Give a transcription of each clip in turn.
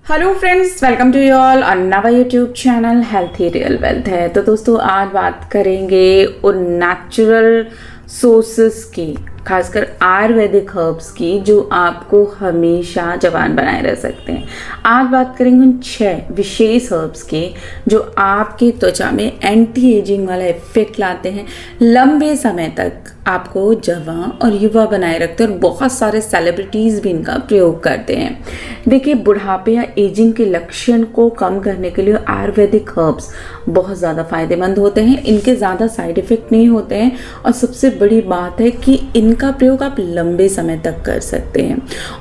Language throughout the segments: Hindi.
Hello friends, welcome to you all on नवा YouTube channel healthy real wealth है। तो दोस्तों आज बात करेंगे उन नेचुरल सोर्सेस की, खासकर आयुर्वेदिक हर्ब्स की, जो आपको हमेशा जवान बनाए रह सकते हैं। आज बात करेंगे उन 6 विशेष हर्ब्स की जो आपकी त्वचा में एंटी एजिंग वाला इफेक्ट लाते हैं, लंबे समय तक आपको जवान और युवा बनाए रखते हैं और बहुत सारे सेलिब्रिटीज़ भी इनका प्रयोग करते हैं। देखिए, बुढ़ापे या एजिंग के लक्षण को कम करने के लिए आयुर्वेदिक हर्ब्स बहुत ज़्यादा फायदेमंद होते हैं। इनके ज़्यादा साइड इफ़ेक्ट नहीं होते हैं और सबसे बड़ी बात है कि इनका प्रयोग आप लंबे समय तक कर सकते हैं।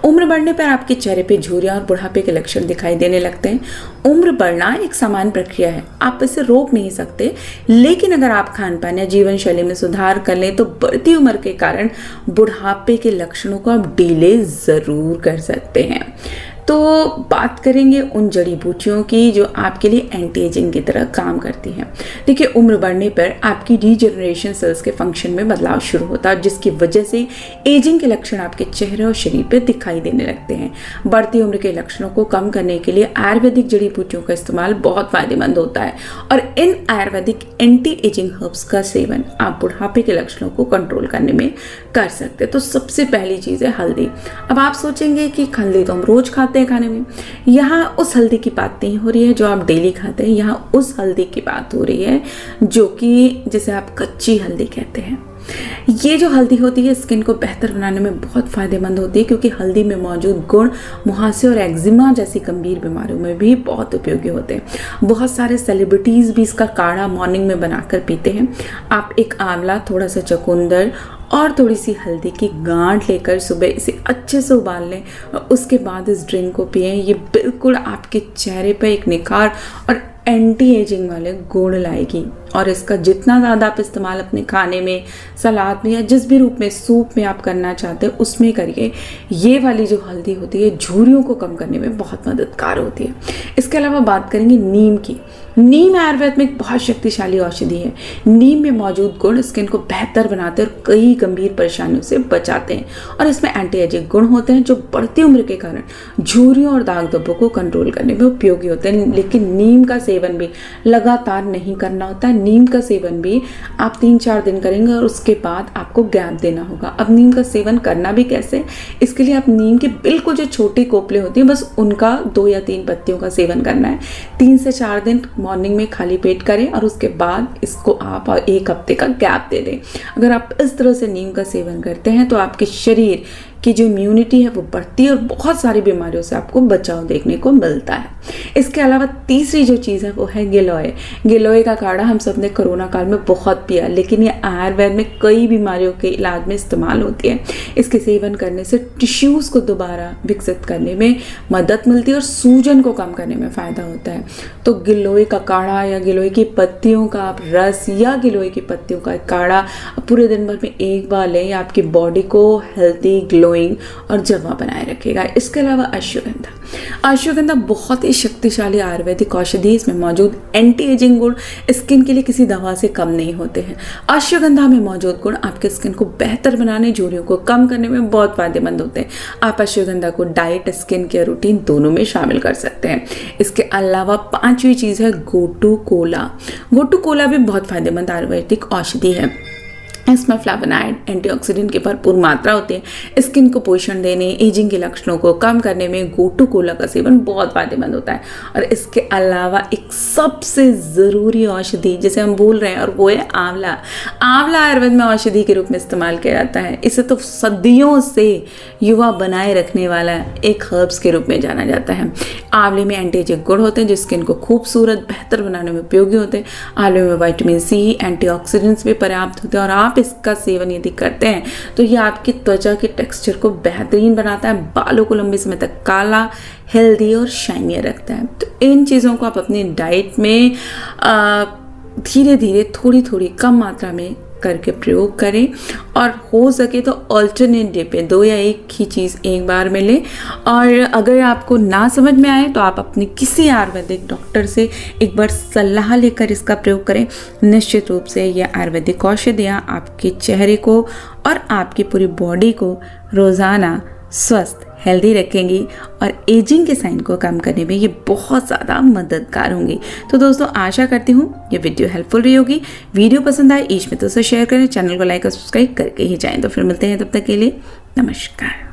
उम्र बढ़ने पर आपके चेहरे पे झुर्रियां और बुढ़ापे के लक्षण दिखाई देने लगते हैं। उम्र बढ़ना एक सामान्य प्रक्रिया है, आप इसे रोक नहीं सकते, लेकिन अगर आप खान पान या जीवन शैली में सुधार कर लें तो बढ़ती उम्र के कारण बुढ़ापे के लक्षणों को आप डिले ज़रूर कर सकते हैं। तो बात करेंगे उन जड़ी बूटियों की जो आपके लिए एंटी एजिंग की तरह काम करती हैं। देखिए, उम्र बढ़ने पर आपकी रीजनरेशन सेल्स के फंक्शन में बदलाव शुरू होता है, जिसकी वजह से एजिंग के लक्षण आपके चेहरे और शरीर पर दिखाई देने लगते हैं। बढ़ती उम्र के लक्षणों को कम करने के लिए आयुर्वेदिक जड़ी बूटियों का इस्तेमाल बहुत फायदेमंद होता है और इन आयुर्वेदिक एंटी एजिंग हर्ब्स का सेवन आप बुढ़ापे के लक्षणों को कंट्रोल करने में कर सकते हैं। तो सबसे पहली चीज़ है हल्दी। अब आप सोचेंगे कि हल्दी तो हम रोज खाते हैं खाने में, यहाँ उस हल्दी की बात नहीं हो रही है जो आप डेली खाते हैं, यहाँ उस हल्दी की बात हो रही है जो कि जिसे आप कच्ची हल्दी कहते हैं। ये जो हल्दी होती है स्किन को बेहतर बनाने में बहुत फायदेमंद होती है, क्योंकि हल्दी में मौजूद गुण मुहासे और एक्जिमा जैसी गंभीर बीमारियों में भी बहुत उपयोगी होते हैं। बहुत सारे सेलिब्रिटीज़ भी इसका काढ़ा मॉर्निंग में बनाकर पीते हैं। आप एक आंवला, थोड़ा सा चुकंदर और थोड़ी सी हल्दी की गांठ लेकर सुबह इसे अच्छे से उबाल लें और उसके बाद इस ड्रिंक को पिएं। ये बिल्कुल आपके चेहरे पर एक निखार और एंटी एजिंग वाले गुण लाएगी और इसका जितना ज़्यादा आप इस्तेमाल अपने खाने में, सलाद में या जिस भी रूप में, सूप में आप करना चाहते हैं उसमें करिए। ये वाली जो हल्दी होती है झुर्रियों को कम करने में बहुत मददगार होती है। इसके अलावा बात करेंगे नीम की। नीम आयुर्वेद में एक बहुत शक्तिशाली औषधि है। नीम में मौजूद गुण स्किन को बेहतर बनाते हैं और कई गंभीर परेशानियों से बचाते हैं और इसमें एंटी एजिंग गुण होते हैं जो बढ़ती उम्र के कारण झुर्रियों और दाग धब्बों को कंट्रोल करने में उपयोगी होते हैं। लेकिन नीम का सेवन भी लगातार नहीं करना होता है। नीम का सेवन भी आप 3-4 दिन करेंगे और उसके बाद आपको गैप देना होगा। अब नीम का सेवन करना भी कैसे, इसके लिए आप नीम के बिल्कुल जो छोटी कोपले होती हैं बस उनका 2 या 3 पत्तियों का सेवन करना है। 3 से 4 दिन मॉर्निंग में खाली पेट करें और उसके बाद इसको आप 1 हफ्ते का गैप दे दें। अगर आप इस तरह से नीम का सेवन करते हैं तो आपके शरीर की जो इम्यूनिटी है वो बढ़ती है और बहुत सारी बीमारियों से आपको बचाव देखने को मिलता है। इसके अलावा तीसरी जो चीज़ है वो है गिलोय। गिलोय का काढ़ा हम सब ने कोरोना काल में बहुत पिया, लेकिन ये आयुर्वेद में कई बीमारियों के इलाज में इस्तेमाल होती है। इसके सेवन करने से टिश्यूज़ को दोबारा विकसित करने में मदद मिलती है और सूजन को कम करने में फ़ायदा होता है। तो गिलोय का काढ़ा या गिलोय की पत्तियों का आप रस या गिलोय की पत्तियों का काढ़ा पूरे दिन भर में एक बार लें, या आपकी बॉडी को हेल्थी, ग्लोइंग और जवा बनाए रखेगा। इसके अलावा अश्वगंधा बहुत ही शक्तिशाली आयुर्वेदिक औषधि है। इसमें मौजूद एंटी एजिंग गुण स्किन के लिए किसी दवा से कम नहीं होते हैं। अश्वगंधा में मौजूद गुण आपके स्किन को बेहतर बनाने, झुर्रियों को कम करने में बहुत फायदेमंद होते हैं। आप अश्वगंधा को डाइट, स्किन केयर रूटीन दोनों में शामिल कर सकते हैं। इसके अलावा 5वीं चीज़ है गोटू कोला। गोटू कोला भी बहुत फायदेमंद आयुर्वेदिक औषधि है। इसमें फ्लेवोनॉइड, एंटीऑक्सीडेंट की भरपूर मात्रा होती है। स्किन को पोषण देने, एजिंग के लक्षणों को कम करने में गोटू कोला का सेवन बहुत फायदेमंद होता है। और इसके अलावा एक सबसे ज़रूरी औषधि जिसे हम भूल रहे हैं और वो है आंवला। आंवला आयुर्वेद में औषधि के रूप में इस्तेमाल किया जाता है। इसे तो सदियों से युवा बनाए रखने वाला एक हर्ब्स के रूप में जाना जाता है। आंवले में एंटी एजिंग गुण होते हैं जो स्किन को खूबसूरत, बेहतर बनाने में उपयोगी होते हैं। आंवले में विटामिन सी, एंटीऑक्सीडेंट्स भी पर्याप्त होते हैं और आप इसका सेवन यदि करते हैं तो ये आपकी त्वचा के टेक्सचर को बेहतरीन बनाता है, बालों को लंबे समय तक काला, हेल्दी और शाइनियर रखता है। तो इन चीज़ों को आप अपनी डाइट में धीरे धीरे, थोड़ी थोड़ी, कम मात्रा में करके प्रयोग करें और हो सके तो अल्टरनेट डे पे 2 या 1 ही चीज़ एक बार में लें। और अगर आपको ना समझ में आए तो आप अपने किसी आयुर्वेदिक डॉक्टर से एक बार सलाह लेकर इसका प्रयोग करें। निश्चित रूप से ये आयुर्वेदिक औषधियाँ आपके चेहरे को और आपकी पूरी बॉडी को रोज़ाना स्वस्थ, हेल्दी रखेंगी और एजिंग के साइन को कम करने में ये बहुत ज़्यादा मददगार होंगी। तो दोस्तों आशा करती हूँ ये वीडियो हेल्पफुल रही होगी। वीडियो पसंद आए इष्ट मित्रों से शेयर करें, चैनल को लाइक और सब्सक्राइब करके ही जाएं। तो फिर मिलते हैं, तब तक के लिए नमस्कार।